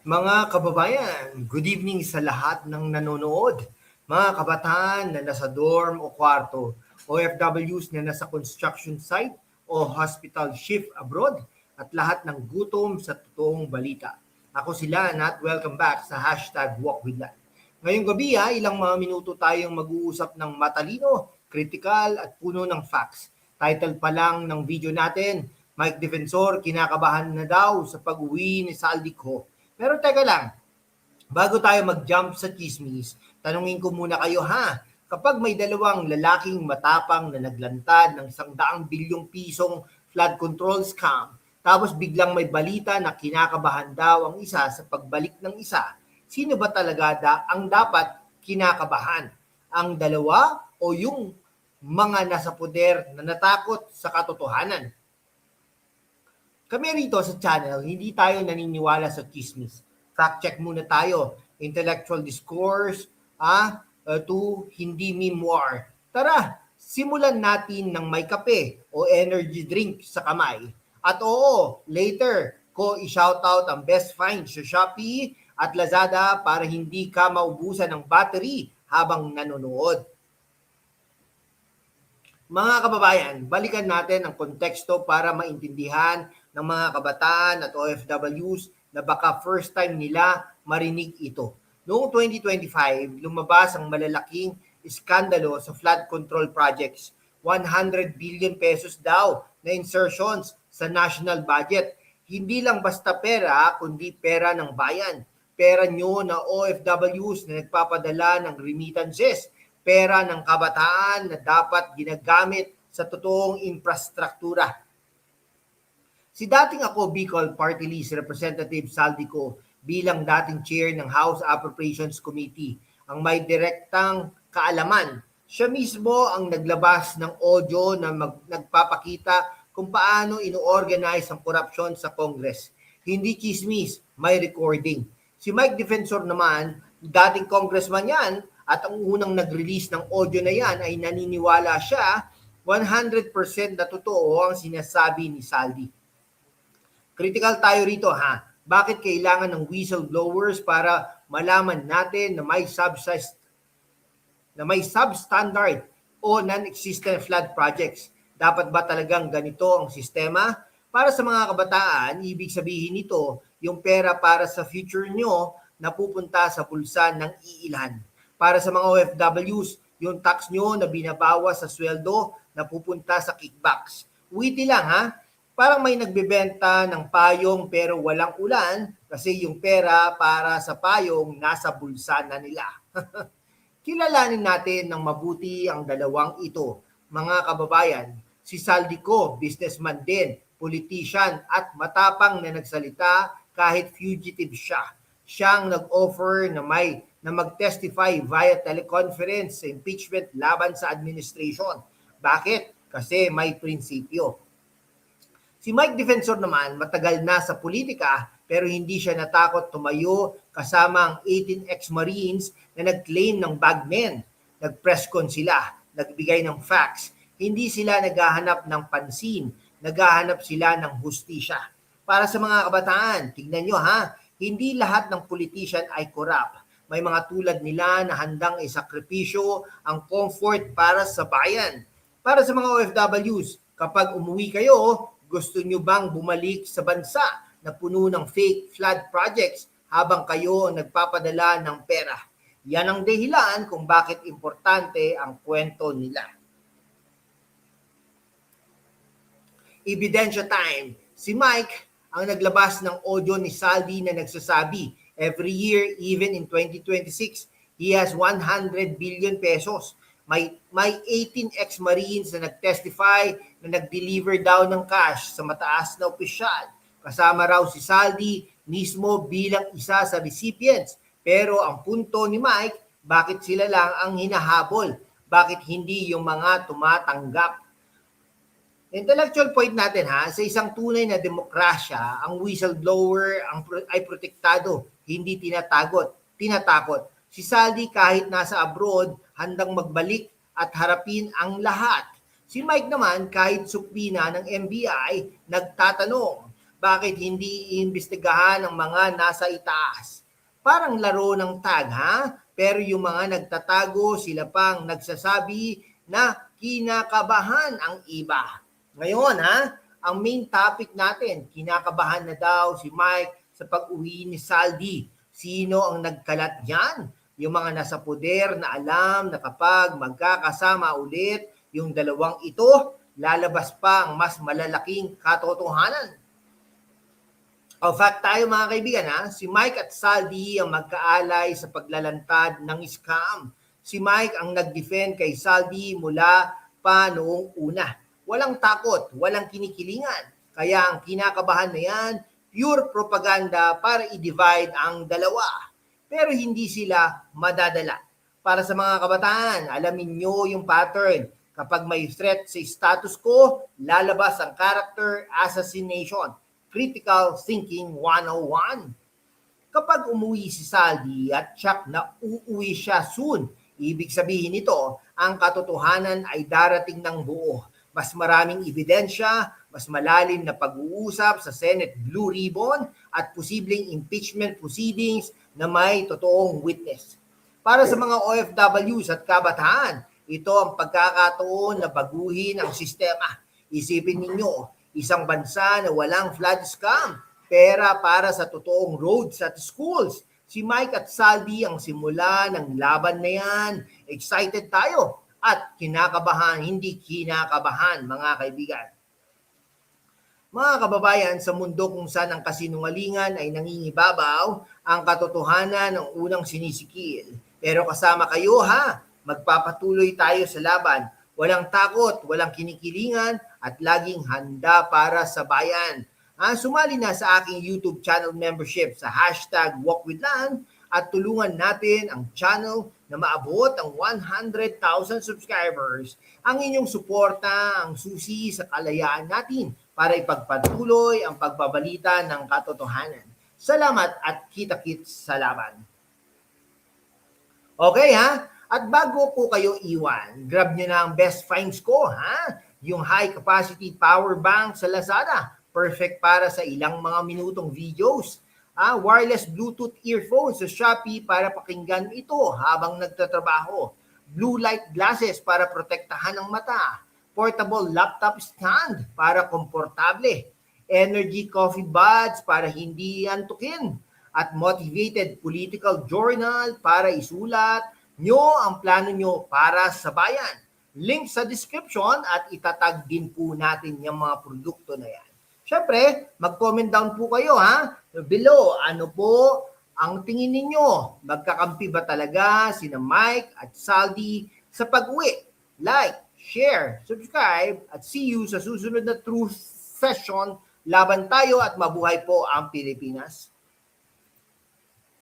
Mga kababayan, good evening sa lahat ng nanonood. Mga kabataan na nasa dorm o kwarto, OFWs na nasa construction site o hospital shift abroad, at lahat ng gutom sa totoong balita. Ako si Lan at welcome back sa hashtag Walk with Lan. Ngayong gabi ilang mga minuto tayong mag-uusap ng matalino, kritikal at puno ng facts. Title pa lang ng video natin, Mike Defensor kinakabahan na daw sa pag-uwi ni Saldico. Pero teka lang, bago tayo mag-jump sa chismis, tanungin ko muna kayo kapag may dalawang lalaking matapang na naglantad ng 100 bilyong pisong flood control scam, tapos biglang may balita na kinakabahan daw ang isa sa pagbalik ng isa, sino ba talaga ang dapat kinakabahan? Ang dalawa o yung mga nasa poder na natakot sa katotohanan? Kami rito sa channel, hindi tayo naniniwala sa chismis. Fact check muna tayo. Intellectual discourse to hindi meme war. Tara, simulan natin ng may kape o energy drink sa kamay. At oo, later ko i-shoutout ang best find sa Shopee at Lazada para hindi ka maubusan ng battery habang nanonood. Mga kababayan, balikan natin ang konteksto para maintindihan ng mga kabataan at OFWs na baka first time nila marinig ito. Noong 2025, lumabas ang malalaking iskandalo sa flood control projects. 100 billion pesos daw na insertions sa national budget. Hindi lang basta pera, kundi pera ng bayan. Pera nyo na OFWs na nagpapadala ng remittances, pera ng kabataan na dapat ginagamit sa totoong infrastruktura. Si dating ako Bicol Party List Representative Saldico bilang dating chair ng House Appropriations Committee ang may direktang kaalaman. Siya mismo ang naglabas ng audio na nagpapakita kung paano ino-organize ang korupsyon sa Congress. Hindi chismis, may recording. Si Mike Defensor naman, dating congressman yan, at ang unang nag-release ng audio na yan ay naniniwala siya 100% na totoo ang sinasabi ni Saldi. Critical tayo rito Bakit kailangan ng whistleblowers para malaman natin na may substandard o non-existent flood projects? Dapat ba talagang ganito ang sistema? Para sa mga kabataan, ibig sabihin nito, yung pera para sa future nyo napupunta sa bulsa ng iilan. Para sa mga OFWs, yung tax nyo na binabawas sa sweldo napupunta sa kickbacks. Witty lang Parang may nagbebenta ng payong pero walang ulan kasi yung pera para sa payong nasa bulsa na nila. Kilalanin natin ng mabuti ang dalawang ito. Mga kababayan, si Saldico, businessman din, politician at matapang na nagsalita kahit fugitive siya. Siyang nag-offer na mag-testify via teleconference sa impeachment laban sa administration. Bakit? Kasi may prinsipyo. Si Mike Defensor naman, matagal na sa politika pero hindi siya natakot tumayo kasama ang 18 ex-Marines na nag-claim ng bagmen. Nag-press con sila, nagbigay ng facts. Hindi sila naghahanap ng pansin, naghahanap sila ng hustisya. Para sa mga kabataan, tignan nyo hindi lahat ng politician ay corrupt. May mga tulad nila na handang isakripisyo ang comfort para sa bayan. Para sa mga OFWs, kapag umuwi kayo, gusto nyo bang bumalik sa bansa na puno ng fake flood projects habang kayo nagpapadala ng pera? Yan ang dahilan kung bakit importante ang kwento nila. Ebidensya time. Si Mike ang naglabas ng audio ni Saldi na nagsasabi, every year, even in 2026, he has 100 billion pesos. May 18 ex-Marines na nag-testify na nag-deliver daw ng cash sa mataas na opisyal. Kasama raw si Saldi mismo bilang isa sa recipients. Pero ang punto ni Mike, bakit sila lang ang hinahabol? Bakit hindi yung mga tumatanggap? Intellectual point natin sa isang tunay na demokrasya, ang whistleblower ay protektado, hindi tinatakot. Si Saldi kahit nasa abroad, handang magbalik at harapin ang lahat. Si Mike naman kahit supina ng NBI, nagtatanong, Bakit hindi iimbestigahan ang mga nasa itaas? Parang laro ng tag, ha? Pero yung mga nagtatago, sila pang nagsasabi na kinakabahan ang iba. Ngayon, ha? Ang main topic natin, kinakabahan na daw si Mike sa pag-uwi ni Saldi. Sino ang nagkalat niyan? Yung mga nasa poder na alam na kapag magkakasama ulit yung dalawang ito, lalabas pa ang mas malalaking katotohanan. O fact tayo mga kaibigan, ha? Si Mike at Saldi ang magkaalay sa paglalantad ng scam. Si Mike ang nag-defend kay Saldi mula pa noong una. Walang takot, walang kinikilingan. Kaya ang kinakabahan na yan, pure propaganda para i-divide ang dalawa. Pero hindi sila madadala. Para sa mga kabataan, alamin nyo yung pattern. Kapag may threat sa status quo, lalabas ang character assassination. Critical Thinking 101. Kapag umuwi si Saldi at tsak na uuwi siya soon, ibig sabihin nito, ang katotohanan ay darating ng buo. Mas maraming ebidensya, mas malalim na pag-uusap sa Senate Blue Ribbon at posibleng impeachment proceedings na may totoong witness. Para sa mga OFWs at kabataan, ito ang pagkakataon na baguhin ang sistema. Isipin ninyo, isang bansa na walang flood scam, pera para sa totoong roads at schools. Si Mike at Saldi ang simula ng laban na yan. Excited tayo at kinakabahan, hindi kinakabahan mga kaibigan. Mga kababayan, sa mundo kung saan ang kasinungalingan ay nangingibabaw, ang katotohanan ang unang sinisikil. Pero kasama kayo ha, magpapatuloy tayo sa laban. Walang takot, walang kinikilingan, at laging handa para sa bayan. Sumali na sa aking YouTube channel membership sa #WalkWithLan at tulungan natin ang channel na maabot ang 100,000 subscribers. Ang inyong suporta ang susi sa kalayaan natin para ipagpatuloy ang pagbabalita ng katotohanan. Salamat at kita-kits sa laban. Okay ha? At bago po kayo iwan, grab nyo na ang best finds ko, ha? Yung high capacity power bank sa Lazada. Perfect para sa ilang mga minutong videos. Wireless Bluetooth earphones sa Shopee para pakinggan ito habang nagtatrabaho. Blue light glasses para protektahan ang mata. Portable laptop stand para komportable. Energy coffee buds para hindi antukin. At motivated political journal para isulat nyo ang plano nyo para sa bayan. Link sa description at itatag din po natin yung mga produkto na yan. Siyempre, mag-comment down po kayo ha. Below, ano po ang tingin ninyo? Magkakampi ba talaga sina Mike at Saldi sa pag-uwi? Like, share, subscribe, at see you sa susunod na Truth Session. Laban tayo at mabuhay po ang Pilipinas.